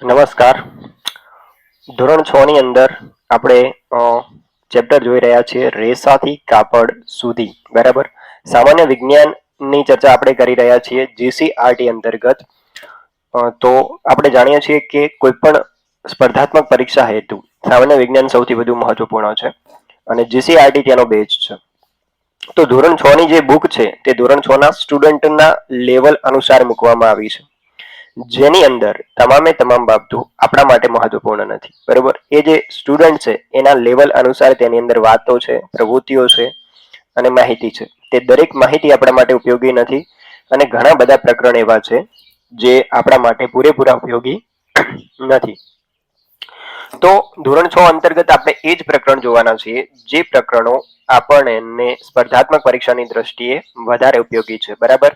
નમસ્કાર. ધોરણ 6 ની અંદર આપણે ચેપ્ટર જોઈ રહ્યા છીએ રેસાથી કાપડ સુધી. બરાબર. સામાન્ય વિજ્ઞાનની ચર્ચા આપણે કરી રહ્યા છીએ જીસીઆરટી અંતર્ગત. તો આપણે જાણીએ છીએ કે કોઈ પણ સ્પર્ધાત્મક પરીક્ષા હેતુ સામાન્ય વિજ્ઞાન સૌથી વધુ મહત્વપૂર્ણ છે અને જીસીઆરટી તેનો બેઝ છે. તો ધોરણ 6 ની જે બુક છે તે ધોરણ 6 ના સ્ટુડન્ટના લેવલ અનુસાર મૂકવામાં આવી છે, જેની અંદર તમામ બાબતો આપણા માટે મહત્વપૂર્ણ નથી. બરોબર. એ જે સ્ટુડન્ટ છે એના લેવલ અનુસાર તેની અંદર વાતો છે, પ્રવૃત્તિઓ છે અને માહિતી છે. તે દરેક માહિતી આપણા માટે ઉપયોગી નથી અને ઘણા બધા પ્રકરણ એવા છે જે આપણા માટે પૂરેપૂરા ઉપયોગી નથી. તો ધોરણ 6 અંતર્ગત આપણે એ જ પ્રકરણ જોવાના છીએ જે પ્રકરણો આપણને સ્પર્ધાત્મક પરીક્ષાની દ્રષ્ટિએ વધારે ઉપયોગી છે. બરાબર.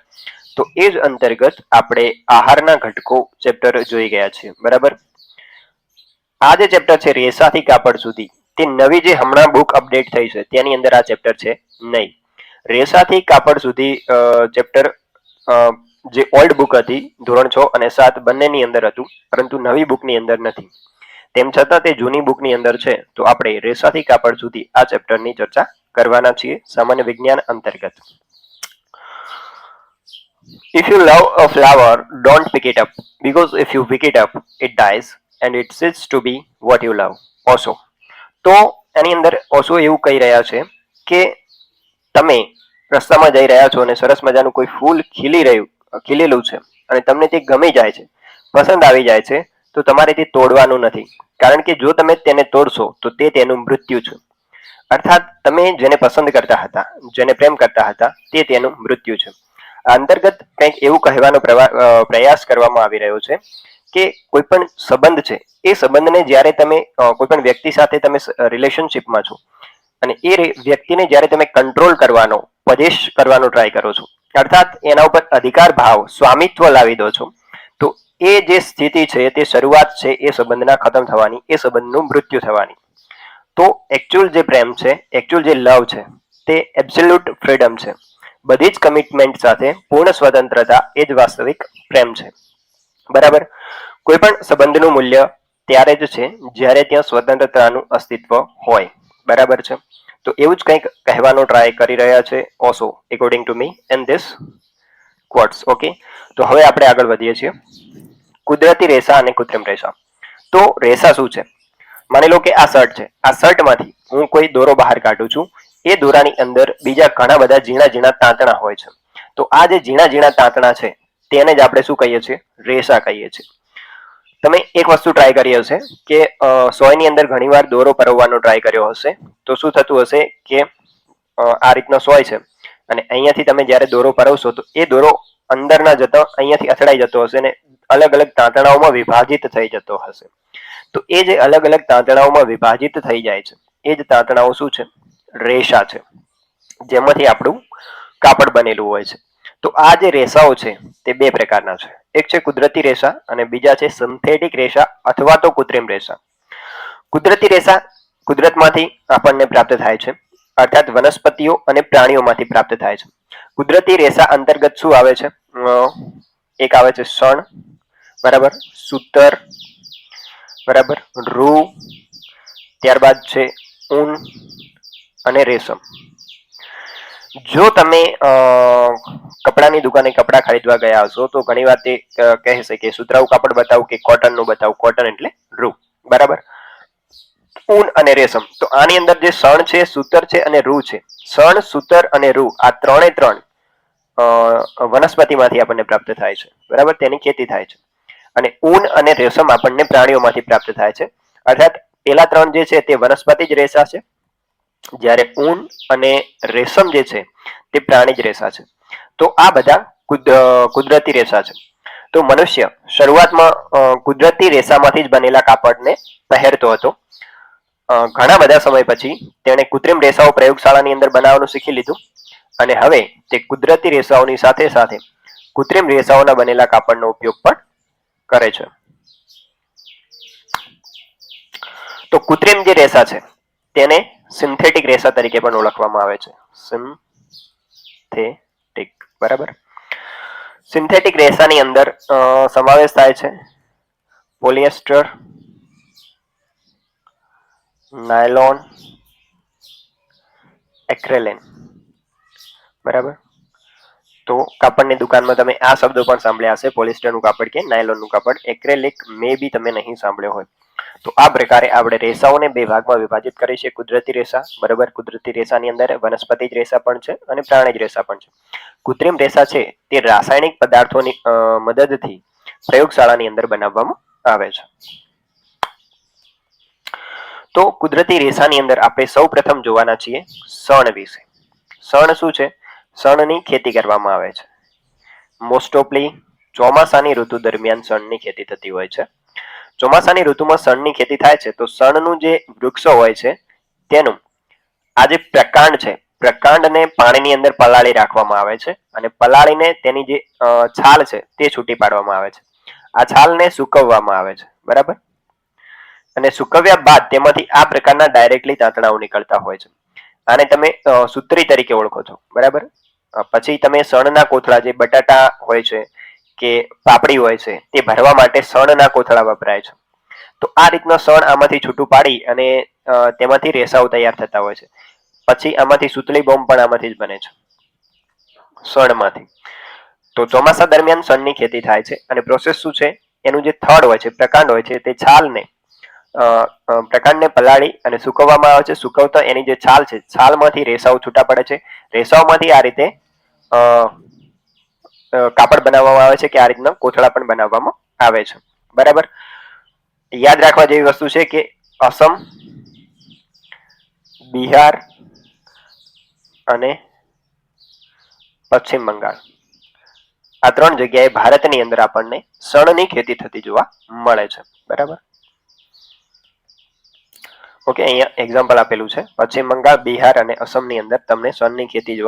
તો એ જ અંતર્ગત આપણે આહારના ઘટકો ચેપ્ટર જોઈ ગયા છીએ. બરાબર. આ જે ચેપ્ટર છે રેસાથી કાપડ સુધી, તે નવી જે હમણાં બુક અપડેટ થઈ છે તેની અંદર આ ચેપ્ટર છે નહીં. રેસાથી કાપડ સુધી ચેપ્ટર જે ઓલ્ડ બુક હતી ધોરણ 6 અને 7 બંનેની અંદર હતું, પરંતુ નવી બુકની અંદર નથી. તેમ છતાં તે જૂની બુકની અંદર છે. તો આપણે રેસાથી કાપડ સુધી આ ચેપ્ટરની ચર્ચા કરવાના છીએ સામાન્ય વિજ્ઞાન અંતર્ગત. If you love a flower, don't pick it up, because if you pick it up, it dies and it ceases to be what you love. Osho. તો એની અંદર ઓશો એવું કહી રહ્યા છે કે તમે રસ્તામાં જઈ રહ્યા છો અને સરસ મજાનું કોઈ ફૂલ ખીલેલું છે અને તમને તે ગમી જાય છે, પસંદ આવી જાય છે, તો તમારે તે તોડવાનું નથી, કારણ કે જો તમે તેને તોડશો તો તે તેનું મૃત્યુ છે. અર્થાત તમે જેને પસંદ કરતા હતા, જેને પ્રેમ કરતા હતા, તે તેનું મૃત્યુ છે. અંતર્ગત કંઈક એવું કહેવાનો પ્રયાસ કરવામાં આવી રહ્યો છે કે કોઈ પણ સંબંધ છે એ સંબંધને જ્યારે તમે કોઈ પણ વ્યક્તિ સાથે તમે રિલેશનશિપમાં છો અને એ વ્યક્તિને જ્યારે તમે કંટ્રોલ કરવાનો, પદેશ કરવાનો ટ્રાય કરો છો, અર્થાત એના ઉપર અધિકાર ભાવ, સ્વામિત્વ લાવી દો છો, તો એ જે સ્થિતિ છે તે શરૂઆત છે એ સંબંધના ખતમ થવાની, એ સંબંધનું મૃત્યુ થવાની. તો એકચ્યુઅલ જે પ્રેમ છે, એકચ્યુઅલ જે લવ છે, તે એબ્સોલ્યુટ ફ્રીડમ છે. બધી જ કમિટમેન્ટ સાથે પૂર્ણ સ્વતંત્રતા એ જ વાસ્તવિક પ્રેમ છે. બરાબર. કોઈ પણ સંબંધનું મૂલ્ય ત્યારે જ છે જ્યારે ત્યાં સ્વતંત્રતાનું અસ્તિત્વ હોય. બરાબર છે. તો એવું જ કંઈક કહેવાનો ટ્રાય કરી રહ્યા છે Osho, according to me and this quotes. Okay. તો હવે આપણે આગળ વધીએ છીએ. કુદરતી રેસા અને કૃત્રિમ રેસા. તો રેસા શું છે? માની લો કે આ શર્ટ છે. આ શર્ટમાંથી હું કોઈ દોરો બહાર કાઢું છું. એ દોરાની અંદર બીજા ઘણા બધા ઝીણા ઝીણા તાંતણા હોય છે. તો આ જે ઝીણા ઝીણા તાંતણા છે તેને જ આપણે શું કહીએ છીએ? રેસા કહીએ છીએ. તમે એક વસ્તુ ટ્રાય કરી હશે કે સોયની અંદર ઘણીવાર દોરો પરોવવાનો ટ્રાય કર્યો હશે. તો શું થતું હશે કે આ રીતનો સોય છે અને અહીંયાથી તમે જ્યારે દોરો પરોવશો તો એ દોરો અંદર ના જતો અહીંયાથી અથડાઈ જતો હશે અને અલગ અલગ તાંતણાઓમાં વિભાજિત થઈ જતો હશે. તો એ જે અલગ અલગ તાંતણાઓમાં વિભાજિત થઈ જાય છે એ જ તાંતણાઓ શું છે? રેસા છે, જેમાંથી આપણું કાપડ બનેલું હોય છે. તો આ જે રેસાઓ છે તે બે પ્રકારના છે. એક છે કુદરતી રેસા અને બીજા છે સિન્થેટિક રેસા અથવા તો કૃત્રિમ રેસા. કુદરતી રેસા કુદરતમાંથી આપણને પ્રાપ્ત થાય છે, અર્થાત વનસ્પતિઓ અને પ્રાણીઓમાંથી પ્રાપ્ત થાય છે. કુદરતી રેસા અંતર્ગત શું આવે છે? એક આવે છે શણ, બરાબર, સૂતર, બરાબર, રૂ, ત્યારબાદ છે ઊન અને રેશમ. જો તમે કપડાની દુકાને કપડા ખરીદવા ગયા હશો તો ઘણી વાર તે કહેશે કે સુતરાઉ કાપડ બતાવું કે કોટનનું બતાવું. કોટન એટલે રૂ. બરાબર. ઊન અને રેશમ. તો આની અંદર જે શણ છે, સૂતર છે અને રૂ છે, શણ, સૂતર અને રૂ આ ત્રણે ત્રણ વનસ્પતિમાંથી આપણને પ્રાપ્ત થાય છે. બરાબર. તેની ખેતી થાય છે. અને ઊન અને રેશમ આપણને પ્રાણીઓમાંથી પ્રાપ્ત થાય છે. અર્થાત પેલા ત્રણ જે છે તે વનસ્પતિ જ રેસા છે, જ્યારે ઊન અને રેશમ જે છે તે પ્રાણી જ રેસા છે. તો આ બધા કુદરતી રેસા છે. તો મનુષ્ય શરૂઆતમાં કુદરતી રેસામાંથી જ બનેલા કાપડને પહેરતો હતો. ઘણા બધા સમય પછી તેણે કૃત્રિમ રેસાઓ પ્રયોગશાળાની અંદર બનાવવાનું શીખી લીધું અને હવે તે કુદરતી રેસાઓની સાથે સાથે કૃત્રિમ રેસાઓના બનેલા કાપડનો ઉપયોગ પણ કરે છે. તો કૃત્રિમ જે રેસા છે તેને સિન્થેટિક રેસા તરીકે પણ ઓળખવામાં આવે છે. સિન્થેટિક. બરાબર. સિન્થેટિક રેસાની અંદર સમાવેશ થાય છે પોલિએસ્ટર, નાયલોન, એક્રેલિન. બરાબર. તો કાપડની દુકાનમાં તમે આ શબ્દો પણ સાંભળ્યા હશે, પોલિસ્ટરનું કાપડ કે નાયલોનનું કાપડ. એક્રેલિક મે બી તમે નહીં સાંભળ્યો હોય. તો આ પ્રકારે આપણે રેસાઓને બે ભાગમાં વિભાજિત કરી છે. કુદરતી રેસા, બરાબર. કુદરતી રેસાની અંદર વનસ્પતિ રેસા પણ છે અને પ્રાણીજ રેસા પણ છે. કૃત્રિમ રેસા છે તે રાસાયણિક પદાર્થોની મદદથી પ્રયોગશાળાની અંદર બનાવવામાં આવે છે. તો કુદરતી રેસાની અંદર આપણે સૌ પ્રથમ જોવાના છીએ શણ વિશે. શણ શું છે? શણની ખેતી કરવામાં આવે છે. મોસ્ટ ઓફલી ચોમાસાની ઋતુ દરમિયાન શણની ખેતી થતી હોય છે. ચોમાસાની ઋતુમાં શણની ખેતી થાય છે તો શણનું જે વૃક્ષો હોય છે તેનું આ જે પ્રકાંડ છે, પ્રકાંડને પાણીની અંદર પલાળી રાખવામાં આવે છે અને પલાળીને તેની જે છાલ છે તે છૂટી પાડવામાં આવે છે. આ છાલને સૂકવવામાં આવે છે, બરાબર. અને સૂકવ્યા બાદ તેમાંથી આ પ્રકારના ડાયરેક્ટલી તાંતણાઓ નીકળતા હોય છે. આને તમે સૂત્રી તરીકે ઓળખો છો, બરાબર. પછી તમે શણના કોથળા, જે બટાટા હોય છે કે પાપડી હોય છે, તે ભરવા માટે શણના કોથળા વપરાય છે. તો આ રીતના શણ આમાંથી છૂટું પાડી અને તેમાંથી રેસાઓ તૈયાર થતા હોય છે. પછી આમાંથી સુતલી બોમ્બ પણ આમાંથી જ બને છે, શણમાંથી. તો ચોમાસા દરમિયાન શણની ખેતી થાય છે અને પ્રોસેસ શું છે? એનું જે થડ હોય છે, પ્રકાંડ હોય છે, તે છાલને પ્રકાંડને પલાળી અને સૂકવવામાં આવે છે. સૂકવતા એની જે છાલ છે, છાલમાંથી રેસાઓ છૂટા પડે છે. રેસાઓમાંથી આ રીતે કાપડ બનાવવામાં આવે છે કે આ રીતના કોથળા પણ બનાવવામાં આવે છે, બરાબર. યાદ રાખવા જેવી વસ્તુ છે કે અસમ, બિહાર અને પશ્ચિમ બંગાળ, આ ત્રણ જગ્યાએ ભારતની અંદર આપણને શણની ખેતી થતી જોવા મળે છે, બરાબર. ઓકે, અહીંયા એક્ઝામ્પલ આપેલું છે. પશ્ચિમ બંગાળ, બિહાર અને અસમની અંદર તમને શણની ખેતી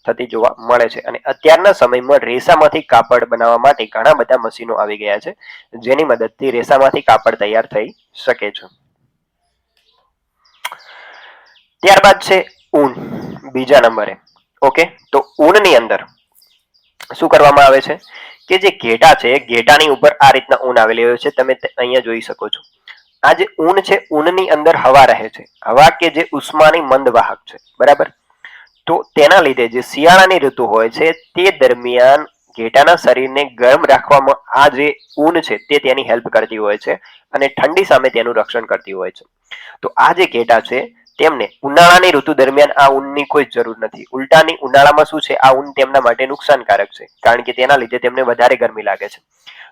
થતી જોવા મળે છે. અને અત્યારના સમયમાં રેસામાંથી કાપડ બનાવવા માટે ઘણા બધા મશીનો આવી ગયા છે, જેની મદદથી રેસામાંથી કાપડ તૈયાર થઈ શકે છે. ત્યારબાદ છે ઊન, બીજા નંબરે. ઓકે, તો ઊનની અંદર શું કરવામાં આવે છે કે જે ઘેટા છે, ઘેટાની ઉપર આ રીતના ઊન આવેલી હોય છે, તમે અહીંયા જોઈ શકો છો. આ જે ઊન છે, ઊનની અંદર હવા રહે છે, હવા કે જે ઉષ્માની મંદ વાહક છે, બરાબર. તો તેના લીધે જે શિયાળાની ઋતુ હોય છે તે દરમિયાન ઘેટાના શરીરને ગરમ રાખવામાં આ જે ઊન છે તે તેની હેલ્પ કરતી હોય છે અને ઠંડી સામે તેનું રક્ષણ કરતી હોય છે. તો આ જે ઘેટા છે તેમને ઉનાળાની ઋતુ દરમિયાન આ ઊનની કોઈ જરૂર નથી. ઉલટાની ઉનાળામાં શું છે, આ ઊન તેમના માટે નુકસાનકારક છે, કારણ કે તેના લીધે તેમને વધારે ગરમી લાગે છે.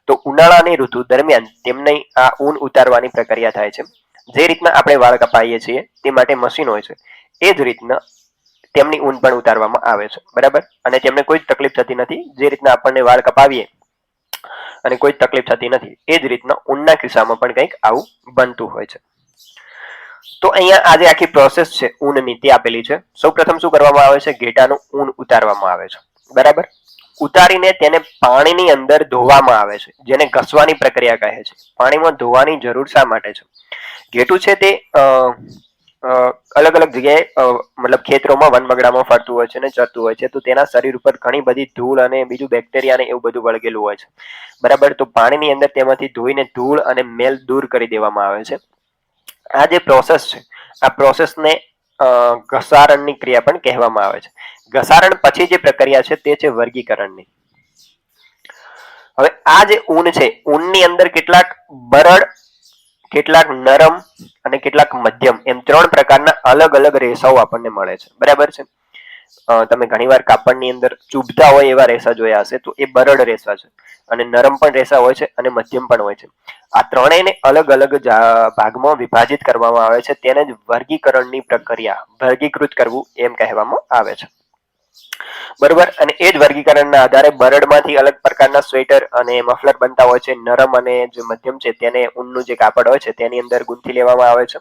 તો ઉનાળાની ઋતુ દરમિયાન તેમને આ ઊન ઉતારવાની પ્રક્રિયા થાય છે. જે રીતના આપણે વાળ કપાવીએ છીએ તે માટે મશીન હોય છે, એ જ રીતના તેમની ઊન પણ ઉતારવામાં આવે છે, બરાબર. અને તેમને કોઈ તકલીફ થતી નથી. જે રીતના આપણને વાળ કપાવીએ અને કોઈ તકલીફ થતી નથી, એ જ રીતના ઊનના કિસ્સામાં પણ કંઈક આવું બનતું હોય છે. તો અહીંયા આજે આખી પ્રોસેસ છે ઊનની તે આપેલી છે. સૌપ્રથમ શું કરવામાં આવે છે? ઘેટાનું ઊન ઉતારવામાં આવે છે, બરાબર. ઉતારીને તેને પાણીની અંદર ધોવામાં આવે છે, જેને ઘસવાની પ્રક્રિયા કહે છે. પાણીમાં ધોવાની જરૂર શા માટે છે? ઘેટું છે તે અલગ અલગ જગ્યાએ મતલબ ખેતરોમાં વનબગડામાં ફરતું હોય છે અને ચરતું હોય છે. તો તેના શરીર ઉપર ઘણી બધી ધૂળ અને બીજું બેક્ટેરિયા ને એવું બધું વળગેલું હોય છે, બરાબર. તો પાણીની અંદર તેમાંથી ધોઈને ધૂળ અને મેલ દૂર કરી દેવામાં આવે છે. આ જે પ્રોસેસ છે, આ પ્રોસેસને ઘસારણની ક્રિયા પણ કહેવામાં આવે છે. ઘસારણ પછી જે પ્રક્રિયા છે તે છે વર્ગીકરણની. હવે આ જે ઊન છે, ઊનની અંદર કેટલાક બરડ, કેટલાક નરમ અને કેટલાક મધ્યમ, એમ ત્રણ પ્રકારના અલગ અલગ રેસાઓ આપણને મળે છે, બરાબર છે. તમે ઘણીવાર કાપડની અંદર ચૂભતા હોય એવા રેસા જોયા હશે, તો એ બરડ રેસા છે. અને નરમ પણ રેસા હોય છે અને મધ્યમ પણ હોય છે. આ ત્રણેયને અલગ અલગ ભાગમાં વિભાજિત કરવામાં આવે છે. તેને જ વર્ગીકરણની પ્રક્રિયા, વર્ગીકૃત કરવું એમ કહેવામાં આવે છે, બરોબર. અને એ જ વર્ગીકરણના આધારે બરડમાંથી અલગ પ્રકારના સ્વેટર અને મફલર બનતા હોય છે. નરમ અને જે મધ્યમ છે તેને ઊનનું જે કાપડ હોય છે તેની અંદર ગૂંથી લેવામાં આવે છે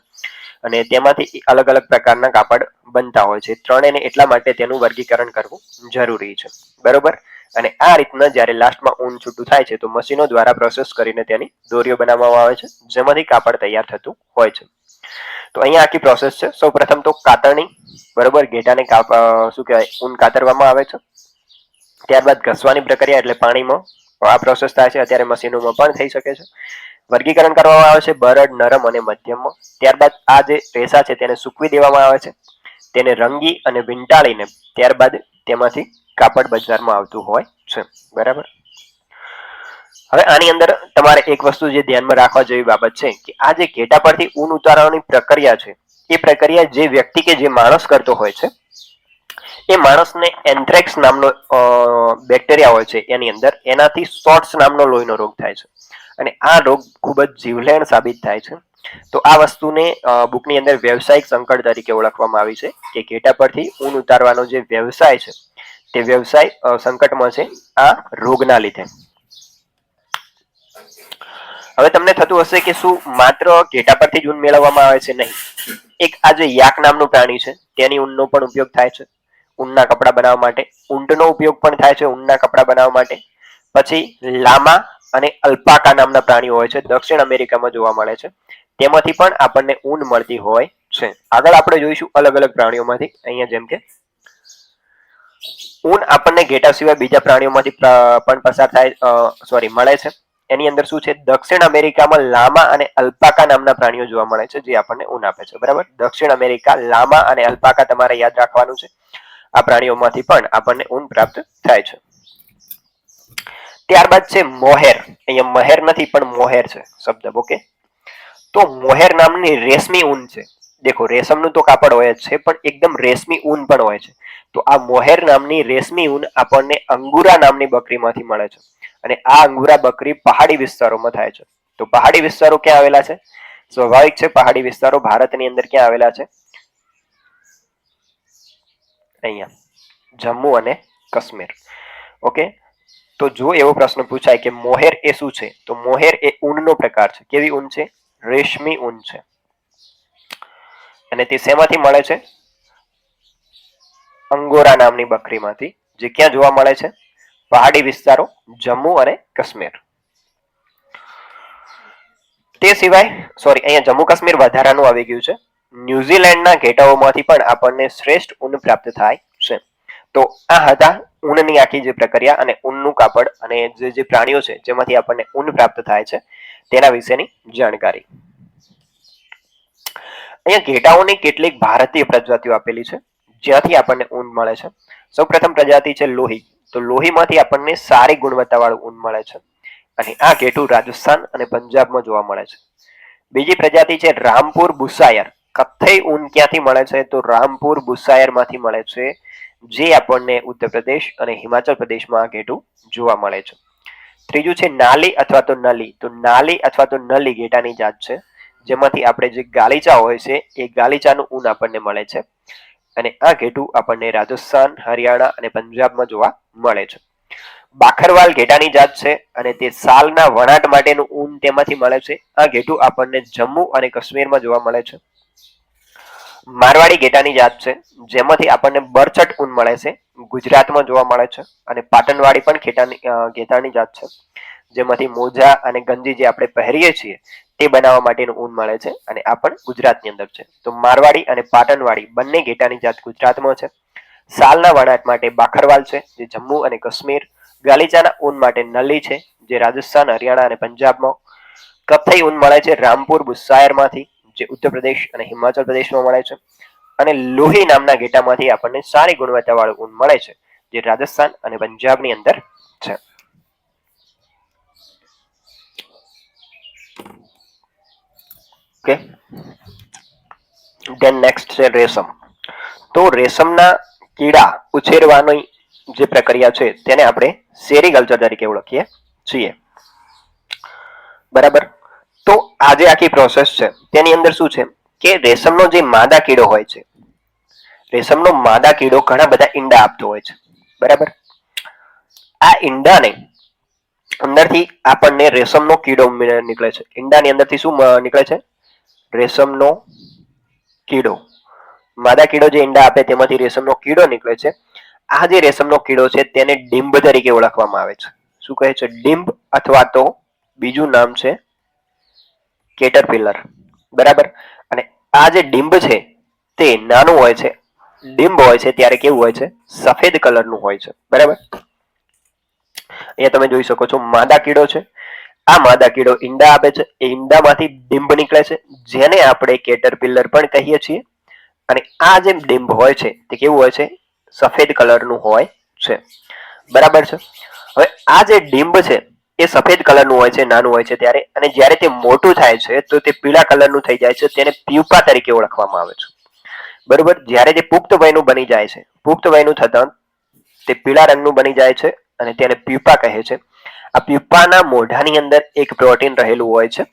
અને તેમાંથી અલગ અલગ પ્રકારના કાપડ બનતા હોય છે. ત્રણેયને એટલા માટે તેનું વર્ગીકરણ કરવું જરૂરી છે, બરોબર. અને આ રીતના જ્યારે લાસ્ટમાં ઊન છૂટું થાય છે તો મશીનો દ્વારા પ્રોસેસ કરીને તેની દોરીઓ બનાવવામાં આવે છે, જેમાંથી કાપડ તૈયાર થતું હોય છે. તો અહીંયા આખી પ્રોસેસ છે. સૌપ્રથમ તો કાતરણી, બરોબર. ઘેટાને શું કહેવાય, ઊન કાતરવામાં આવે છે. ત્યારબાદ ઘસવાની પ્રક્રિયા, એટલે પાણીમાં આ પ્રોસેસ થાય છે. અત્યારે મશીનોમાં પણ થઈ શકે છે. વર્ગીકરણ કરવામાં આવે છે બરડ, નરમ અને મધ્યમમાં. ત્યારબાદ આ જે રેસા છે તેને સૂકવી દેવામાં આવે છે, તેને રંગી અને વીંટાળીને ત્યારબાદ તેમાંથી કાપડ બજારમાં આવતું હોય છે. બરાબર. હવે આની અંદર તમારે એક વસ્તુ જે ધ્યાનમાં રાખવા જેવી બાબત છે કે આ જે ઘેટા પરથી ઊન ઉતારવાની પ્રક્રિયા છે એ પ્રક્રિયા જે વ્યક્તિ કે જે માણસ કરતો હોય છે એ માણસને એન્થ્રેક્સ નામનો બેક્ટેરિયા હોય છે એની અંદર, એનાથી શોર્ટ્સ નામનો લોહીનો રોગ થાય છે અને આ રોગ ખૂબ જ જીવલેણ સાબિત થાય છે. તો આ વસ્તુને બુકની અંદર વ્યવસાયિક સંકટ તરીકે ઓળખવામાં આવી છે કે ઘેટા પરથી ઊન ઉતારવાનો જે વ્યવસાય છે તે વ્યવસાય સંકટમાં છે આ રોગના લીધે. હવે તમને થતું હશે કે શું માત્ર ઘેટા પરથી જ ઊન મેળવવામાં આવે છે? નહીં. એક આ જે યાક નામનું પ્રાણી છે તેની ઊનનો પણ ઉપયોગ થાય છે ઊનના કપડા બનાવવા માટે. ઊંટનો ઉપયોગ પણ થાય છે ઊનના કપડા બનાવવા માટે. પછી લામા અને અલ્પાકા નામના પ્રાણીઓ હોય છે, દક્ષિણ અમેરિકામાં જોવા મળે છે, તેમાંથી પણ આપણને ઊન મળતી હોય છે. આગળ આપણે જોઈશું અલગ અલગ પ્રાણીઓમાંથી. અહીંયા જેમ કે ઊન આપણને ઘેટા સિવાય બીજા પ્રાણીઓમાંથી પણ પસાર થાય મળે છે. એની અંદર શું છે? દક્ષિણ અમેરિકામાં લામા અને અલ્પાકા નામના પ્રાણીઓ જોવા મળે છે જે આપણને ઊન આપે છે. બરાબર. દક્ષિણ અમેરિકા, લામા અને અલ્પાકા તમારે યાદ રાખવાનું છે. આ પ્રાણીઓમાંથી પણ આપણને ઊન પ્રાપ્ત થાય છે. ત્યારબાદ છે મોહેર. અહીંયા મહેર નથી પણ મોહેર છે શબ્દ. ઓકે. તો મોહેર નામની રેશમી ઊન છે. દેખો, રેશમનું તો કાપડ હોય જ છે પણ એકદમ રેશમી ઊન પણ હોય છે. તો આ મોહેર નામની રેશમી ઊન આપણને અંગુરા નામની બકરીમાંથી મળે છે અને આ અંગુરા બકરી પહાડી વિસ્તારોમાં થાય છે. તો પહાડી વિસ્તારો ક્યાં આવેલા છે? સ્વાભાવિક છે, પહાડી વિસ્તારો ભારતની અંદર ક્યાં આવેલા છે? અહીંયા, જમ્મુ અને કાશ્મીર. ઓકે. તો જો એવો પ્રશ્ન પૂછાય કે મોહેર એ શું છે, તો મોહેર એ ઊનનો પ્રકાર છે. કેવી ઊન છે? રેશમી ઊન છે. અને તે શેમાંથી મળે છે? અંગોરા નામની બકરીમાંથી, જે ક્યાં જોવા મળે છે? પહાડી વિસ્તારો, જમ્મુ અને કાશ્મીર. તે સિવાય અહીંયા જમ્મુ કાશ્મીર વધારાનું આવી ગયું છે. ન્યુઝીલેન્ડના ઘેટાઓમાંથી પણ આપણને શ્રેષ્ઠ ઊન પ્રાપ્ત થાય છે. તો આ હતા ઊનની આખી જે પ્રક્રિયા અને ઊનનું કાપડ અને જે પ્રાણીઓ છે જેમાંથી આપણને ઊન પ્રાપ્ત થાય છે તેના વિશેની જાણકારી. અહીંયા ઘેટાઓની કેટલીક ભારતીય પ્રજાતિઓ આપેલી છે જ્યાંથી આપણને ઊન મળે છે. સૌપ્રથમ પ્રજાતિ છે લોહી. તો લોહીમાંથી આપણને સારી ગુણવત્તાવાળું ઊન મળે છે અને આ ઘેટું રાજસ્થાન અને પંજાબમાં જોવા મળે છે. બીજી પ્રજાતિ છે રામપુર બુસાયર. કથ્થઈ ઊન ક્યાંથી મળે છે? તો રામપુર બુસાયર માંથી મળે છે, જે આપણને ઉત્તર પ્રદેશ અને હિમાચલ પ્રદેશમાં આ ઘેટું જોવા મળે છે. ત્રીજું છે નાલી અથવા તો નલી. તો નાલી અથવા તો નલી ઘેટાની જાત છે જેમાંથી આપણે જે ગાલીચા હોય છે એ ગાલીચાનું ઊન આપણને મળે છે અને આ ઘેટું આપણને રાજસ્થાન, હરિયાણા અને પંજાબમાં જોવા મળે છે. બાખરવાલ ઘેટાની જાત છે અને તે સાલના વણાટ માટેનું ઊન તેમાંથી મળે છે. આ ઘેટું આપણને જમ્મુ અને કાશ્મીરમાં જોવા મળે છે. મારવાડી ઘેટાની જાત છે જેમાંથી આપણને બરછટ ઊન મળે છે, ગુજરાતમાં જોવા મળે છે. અને પાટણવાડી પણ ઘેટાની જાત છે જેમાંથી મોજા અને ગંજી જે આપણે પહેરીએ છીએ તે બનાવવા માટેનું ઊન મળે છે અને આ પણ ગુજરાતની અંદર છે. તો મારવાડી અને પાટણવાડી બંને ઘેટાની જાત ગુજરાતમાં છે. સાલના વણાટ માટે બાખરવાલ છે જે જમ્મુ અને કાશ્મીર, ગાલીચાના ઊન માટે નલી છે જે રાજસ્થાન, હરિયાણા અને પંજાબમાં, કથ્થઈ ઊન મળે છે રામપુર બુસાયરમાંથી જે ઉત્તર પ્રદેશ અને હિમાચલ પ્રદેશમાં મળે છે અને લોહી નામના ઘેટામાંથી આપણને સારી ગુણવત્તાવાળું ઊન મળે છે જે રાજસ્થાન અને પંજાબની અંદર છે. ઓકે. ધેન નેક્સ્ટ છે રેશમ. તો રેશમના કીડા ઉછેરવાની જે પ્રક્રિયા છે તેને આપણે સેરીકલ્ચર તરીકે ઓળખીએ છીએ. બરાબર. તો આ જે આખી પ્રોસેસ છે તેની અંદર શું છે કે રેશમનો જે માદા કીડો હોય છે, રેશમનો માદા કીડો ઘણા બધા ઈંડા આપતો હોય છે. બરાબર. આ ઈંડાને અંદરથી આપણને રેશમનો કીડો નીકળે છે. ઈંડાની અંદરથી શું નીકળે છે? રેશમનો કીડો. માદા કીડો જે ઈંડા આપે તેમાંથી રેશમનો કીડો નીકળે છે. આ જે રેશમનો કીડો છે તેને ડીંબ તરીકે ઓળખવામાં આવે છે. શું કહે છે? ડીંબ, અથવા તો બીજું નામ છે કેટરપિલર. બરાબર. અને આ જે ડીંબ છે તે નાનું હોય છે. ડીંબ હોય છે ત્યારે કેવું હોય છે? સફેદ કલરનું હોય છે. બરાબર. અહીંયા તમે જોઈ શકો છો માદા કીડો છે આ માદા કીડો ઈંડા આપે છે, એ ઈંડામાંથી ડીંબ નીકળે છે, જેને આપણે કેટરપિલર પણ કહીએ છીએ. અને આ જે ડીંબ હોય છે તે કેવું હોય છે? સફેદ કલરનું હોય છે. બરાબર છે. હવે આ જે ડીંબ છે એ સફેદ કલરનું હોય છે નાનું હોય છે ત્યારે, અને જ્યારે તે મોટું થાય છે તો તે પીળા કલરનું થઈ જાય છે. તેને પ્યુપા તરીકે ઓળખવામાં આવે છે. બરોબર. જ્યારે તે પુખ્ત વયનું બની જાય છે, પુખ્ત વયનું થતાં તે પીળા રંગનું બની જાય છે અને તેને પ્યુપા કહે છે. આ પ્યુપાના મોઢાની અંદર એક પ્રોટીન રહેલું હોય છે.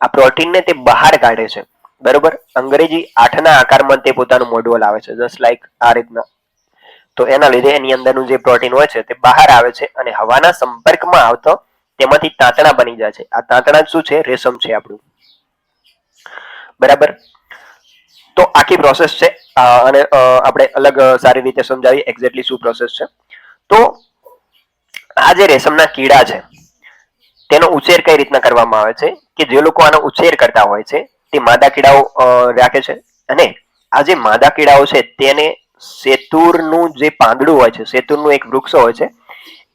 આ પ્રોટીનને તે બહાર કાઢે છે. બરોબર. અંગ્રેજી 8 ના આકારમાં તે પોતાનું મોઢું લાવે છે, જસ્ટ લાઈક આ રીતના. તો એના લીધે એની અંદરનું જે પ્રોટીન હોય છે તે બહાર આવે છે અને હવાના સંપર્કમાં આવતો તેમાંથી તાંતણા બની જાય છે. આ તાંતણા શું છે? રેશમ છે આપણું. બરાબર. તો આખી પ્રોસેસ છે અને આપણે અલગ સારી રીતે સમજાવીએ એક્ઝેક્ટલી શું પ્રોસેસ છે. તો આ જે રેશમના કીડા છે તેનો ઉછેર કઈ રીતના કરવામાં આવે છે કે જે લોકો આનો ઉછેર કરતા હોય છે તે માદા કીડાઓ રાખે છે, અને આ જે માદા કીડાઓ છે તેને શેતુરનું જે પાંદડું હોય છે, શેતુરનું એક વૃક્ષ હોય છે,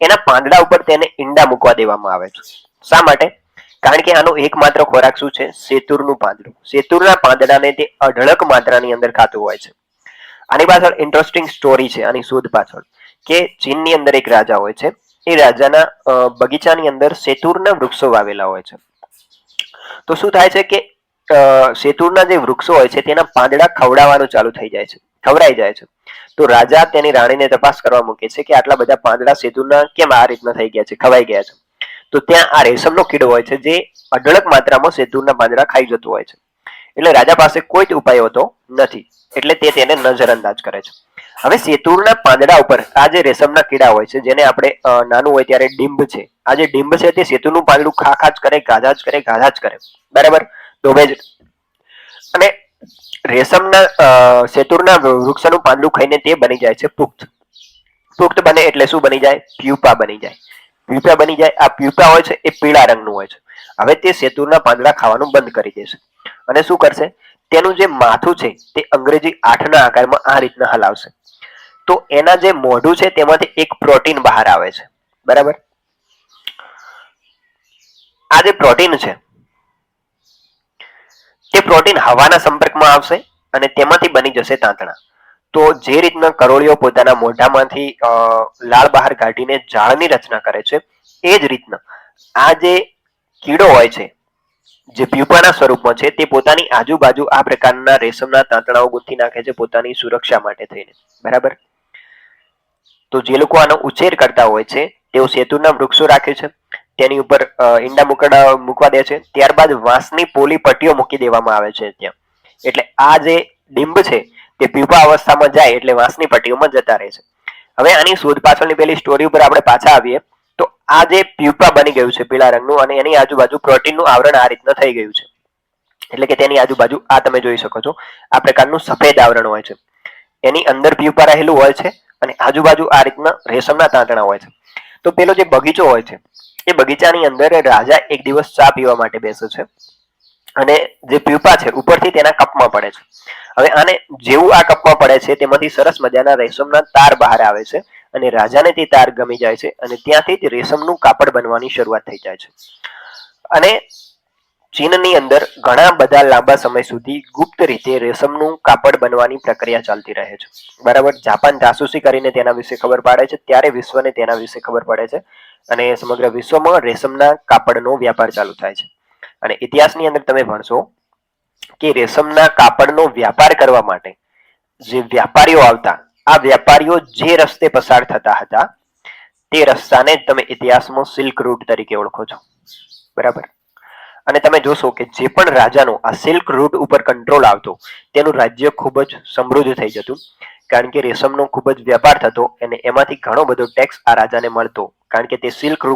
એના પાંદડા ઉપર તેને ઈંડા મૂકવા દેવામાં આવે છે. શા માટે? કારણ કે આનો એકમાત્ર ખોરાક શું છે? શેતુરનું પાંદડું. શેતુરના પાંદડાને તે અઢળક માત્રાની અંદર ખાતું હોય છે. આની પાછળ ઇન્ટરેસ્ટિંગ સ્ટોરી છે આની શોધ પાછળ, કે ચીનની અંદર એક રાજા હોય છે. એ રાજાના બગીચાની અંદર શેતુરના વૃક્ષો વાવેલા હોય છે. તો શું થાય છે કે શેતુરના જે વૃક્ષો હોય છે તેના પાંદડા ખવડાવવાનું ચાલુ થઈ જાય છે, ખવડાઈ જાય છે. તો રાજા તેની રાણીને તપાસ કરવા મૂકે છે કે આટલા બધા પાંદડા શેતુરના કેમ આ રીતના થઈ ગયા છે, ખવાઈ ગયા છે. તો ત્યાં આ રેશમનો કીડો હોય છે જે અઢળક માત્રામાં શેતુરના પાંદડા ખાઈ જતો હોય છે. એટલે રાજા પાસે કોઈ જ ઉપાય હોતો નથી, એટલે તે તેને નજરઅંદાજ કરે છે. હવે શેતુરના પાંદડા ઉપર આ જે રેશમના કીડા હોય છે, જેને આપણે નાનું હોય ત્યારે ડીંબ છે, આ જે ડીંબ છે તે શેતુનું પાંદડું ખા જ કરે, ગાધા જ કરે, ગાધા જ કરે. બરાબર. ડોબે જ. અને રેશમના શેતુરના વૃક્ષનું પાંદડું ખાઈને તે બની જાય છે પુખ્ત. પુખ્ત બને એટલે શું બની જાય? પ્યુપા બની જાય. પ્યુપા બની જાય. આ પ્યુપા હોય છે એ પીળા રંગનું હોય છે. હવે તે શેતુરના પાંદડા ખાવાનું બંધ કરી દેશે અને શું કરશે? તેનું જે માથું છે તે અંગ્રેજી 8 ના આકારમાં આ રીતના હલાવશે. તો એના જે મોઢું છે તેમાંથી એક પ્રોટીન બહાર આવે છે. બરાબર. આ જે પ્રોટીન છે તે પ્રોટીન હવાના સંપર્કમાં આવશે અને તેમાંથી બની જશે તાંતણા. તો જે રીતના કરોળીઓ પોતાના મોઢામાંથી લાળ બહાર કાઢીને ઝાડની રચના કરે છે, એ જ રીતના આ જે કીડો હોય છે જે પ્યુપાના સ્વરૂપમાં છે તે પોતાની આજુબાજુ આ પ્રકારના રેશમના તાંતણાઓ ગૂંથી નાખે છે પોતાની સુરક્ષા માટે થઈને. બરાબર. તો જે લોકો આનો ઉછેર કરતા હોય છે તેઓ શેતુના વૃક્ષો રાખે છે, તેની ઉપર ઈંડા મૂકવા દે છે. ત્યારબાદ વાંસની પોલી પટ્ટીઓ મૂકી દેવામાં આવે છે ત્યાં. એટલે આ જે ડીંબ છે તે પ્યુપા અવસ્થામાં જાય એટલે વાંસની પટ્ટીઓમાં જતા રહે છે. હવે આની શોધ પાછળની પેલી સ્ટોરી ઉપર આપણે પાછા આવીએ તો આ જે પ્યુપા બની ગયું છે પીળા રંગનું, અને એની આજુબાજુ પ્રોટીનનું આવરણ આ રીતના થઈ ગયું છે. એટલે કે તેની આજુબાજુ આ તમે જોઈ શકો છો, આ પ્રકારનું સફેદ આવરણ હોય છે. એની અંદર પ્યુપા રહેલું હોય છે અને આજુબાજુ આ રીતના રેશમના તાંતણા હોય છે. તો પેલો જે બગીચો હોય છે એ બગીચાની અંદર રાજા એક દિવસ ચા પીવા માટે બેસે છે અને જે પ્યુપા છે ઉપરથી તેના કપમાં પડે છે. હવે આને જેવું આ કપમાં પડે છે તેમાંથી સરસ મજાના રેશમના તાર બહાર આવે છે અને રાજાને તે તાર ગમી જાય છે અને ત્યાંથી જ રેશમનું કાપડ બનવાની શરૂઆત થઈ જાય છે. અને ચીનની અંદર ઘણા બધા લાંબા સમય સુધી ગુપ્ત રીતે રેશમનું કાપડ બનવાની પ્રક્રિયા ચાલતી રહે છે. બરાબર. જાપાન જાસૂસી કરીને તેના વિશે ખબર પાડે છે, ત્યારે વિશ્વને તેના વિશે ખબર પડે છે અને સમગ્ર વિશ્વમાં રેશમના કાપડનો વ્યાપાર ચાલુ થાય છે. અને ઇતિહાસની અંદર તમે ભણશો કે રેશમના કાપડનો વ્યાપાર કરવા માટે જે વ્યાપારીઓ આવતા, આ વ્યાપારીઓ જે રસ્તે પસાર થતા હતા તે રસ્તાને તમે ઇતિહાસમાં સિલ્ક રૂટ તરીકે ઓળખો છો. બરાબર. અને તમે જોશો કે જે પણ રાજાનો આ સિલ્ક રૂટ ઉપર કંટ્રોલ આવતો તેનું રાજ્ય ખૂબ જ સમૃદ્ધ થઈ જતું, કારણ કે રેશમનો ખૂબ જ વ્યાપાર થતો અને એમાંથી ઘણો બધો ટેક્સ આ રાજાને મળતો, કારણ કે તે સિલ્ક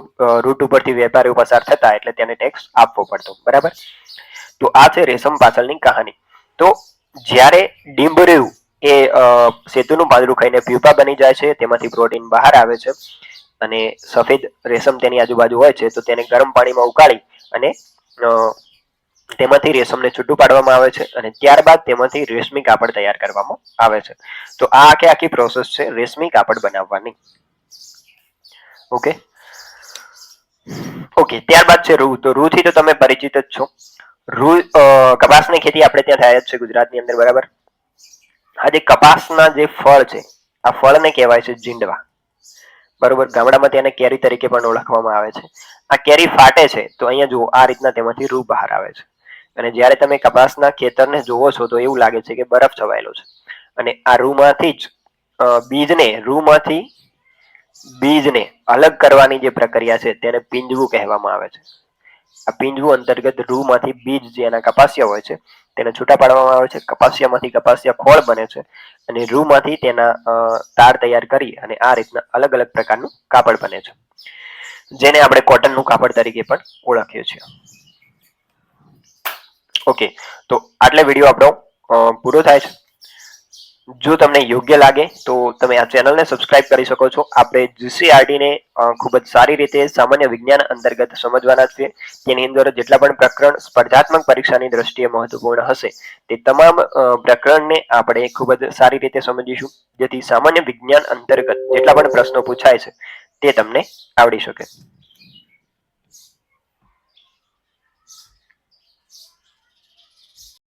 રૂટ ઉપરથી વેપારીઓ પસાર થતા એટલે તેને ટેક્સ આપવો પડતો. બરાબર. તો આ છે રેશમ પાછળની કહાની. તો જ્યારે ડીંબ રહ્યું એ સેતુનું પાંદડું ખાઈને પ્યુપા બની જાય છે, તેમાંથી પ્રોટીન બહાર આવે છે અને સફેદ રેશમ તેની આજુબાજુ હોય છે તો તેને ગરમ પાણીમાં ઉકાળી અને તેમાંથી રેશમને છૂટું પાડવામાં આવે છે અને ત્યારબાદ તેમાંથી રેશમી કાપડ તૈયાર કરવામાં આવે છે. તો આ આખી પ્રોસેસ છે રેશમી કાપડ બનાવવાની. ઓકે. ઓકે, ત્યારબાદ છે રૂ. તો રૂથી તો તમે પરિચિત જ છો. રૂ કપાસની ખેતી આપણે ત્યાં થાય જ છે ગુજરાતની અંદર, બરાબર. આ જે કપાસના જે ફળ છે, આ ફળને કહેવાય છે જીંડવા, બરોબર. ગામડામાં તેને કેરી તરીકે પણ ઓળખવામાં આવે છે. આ કેરી ફાટે છે તો અહીંયા જુઓ આ રીતના તેમાંથી રૂ બહાર આવે છે. અને જ્યારે તમે કપાસના ખેતરને જોવો છો તો એવું લાગે છે કે બરફ છવાયેલો છે. અને આ રૂમાંથી જ રૂમાંથી બીજને અલગ કરવાની જે પ્રક્રિયા છે તેને પિંજવું કહેવામાં આવે છે. આ પિંજવું અંતર્ગત રૂમાંથી બીજ જે એના કપાસિયા હોય છે તેને છૂટા પાડવામાં આવે છે. કપાસિયામાંથી કપાસિયા ખોળ બને છે અને રૂમાંથી તેના તાર તૈયાર કરી અને આ રીતના અલગ અલગ પ્રકારનું કાપડ બને છે, જેને આપણે કોટનનું કાપડ તરીકે પણ ઓળખીએ છીએ. ઓકે, તો આટલે વિડીયો આપણો પૂરો થાય છે. જો તમને યોગ્ય લાગે તો તમે આ ચેનલને સબસ્ક્રાઇબ કરી શકો છો. આપણે જીસીઆરટીને ખૂબ જ સારી રીતે સામાન્ય વિજ્ઞાન અંતર્ગત સમજવાના છે. તેની અંદર જેટલા પણ પ્રકરણ સ્પર્ધાત્મક પરીક્ષાની દ્રષ્ટિએ મહત્વપૂર્ણ હશે તે તમામ પ્રકરણને આપણે ખૂબ જ સારી રીતે સમજીશું, જેથી સામાન્ય વિજ્ઞાન અંતર્ગત જેટલા પણ પ્રશ્નો પૂછાય છે તે તમને આવડી શકે.